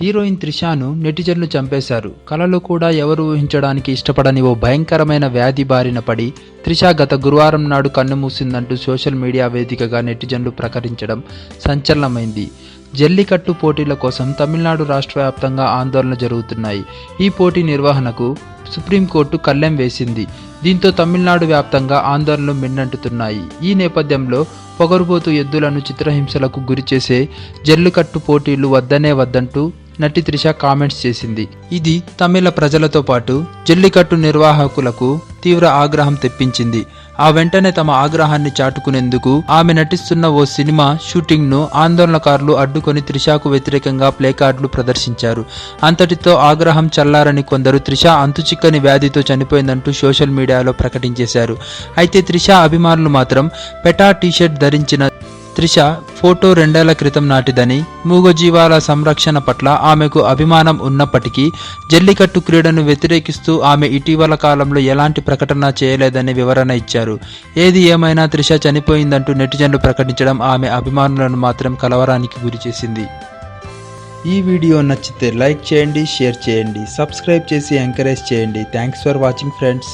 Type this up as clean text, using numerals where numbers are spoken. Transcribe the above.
Heroine త్రిషాను నెటిజన్లు చంపేశారు. కలలో కూడా ఎవరు ఊహించడానికి ఇష్టపడని ఓ భయంకరమైన వ్యాధి బారిన పడి త్రిష గత గురువారం నాడు కన్నుమూసిందంటూ సోషల్ మీడియా వేదికగా నెటిజన్లు ప్రకటించడం సంచలనమైంది. జల్లికట్టు పోటీల కోసం తమిళనాడు రాష్ట్ర వ్యాప్తంగా ఆందోళన జరుగుతున్నాయి. ఈ పోటీ నిర్వహణకు సుప్రీంకోర్టు కళ్ళెం వేసింది. దీంతో తమిళనాడు వ్యాప్తంగా ఆందోళనలు మిన్నంటుతున్నాయి. ఈ నేపథ్యంలో పొగరుబోతు ఎద్దులను చిత్రహింసలకు గురిచేసే జల్లికట్టు పోటీలు వద్దనే వద్దంటూ నటి త్రిష కామెంట్స్ చేసింది. ఇది తమిళ ప్రజలతో పాటు జల్లికట్టు నిర్వాహకులకు తీవ్ర ఆగ్రహం తెప్పించింది. ఆ వెంటనే తమ ఆగ్రహాన్ని చాటుకునేందుకు ఆమె నటిస్తున్న ఓ సినిమా షూటింగ్ ను ఆందోళనకారులు అడ్డుకొని త్రిషకు వ్యతిరేకంగా ప్లేకార్డులు ప్రదర్శించారు. అంతటితో ఆగ్రహం చల్లారని కొందరు త్రిష అంతుచిక్కని వ్యాధితో చనిపోయిందంటూ సోషల్ మీడియాలో ప్రకటించేశారు. అయితే త్రిష అభిమానులు మాత్రం పెటా టీషర్ట్ ధరించిన త్రిష ఫోటో 2 ఏళ్ల క్రితం నాటిదని, మూగజీవాల సంరక్షణ పట్ల ఆమెకు అభిమానం ఉన్నప్పటికీ జల్లికట్టు క్రీడను వ్యతిరేకిస్తూ ఆమె ఇటీవల కాలంలో ఎలాంటి ప్రకటన చేయలేదని వివరణ ఇచ్చారు. ఏది ఏమైనా త్రిష చనిపోయిందంటూ నెటిజన్లు ప్రకటించడం ఆమె అభిమానులను మాత్రం కలవరానికి గురిచేసింది. ఈ వీడియో నచ్చితే లైక్ చేయండి, షేర్ చేయండి, సబ్స్క్రైబ్ చేసి ఎంకరేజ్ చేయండి. Thanks for watching friends.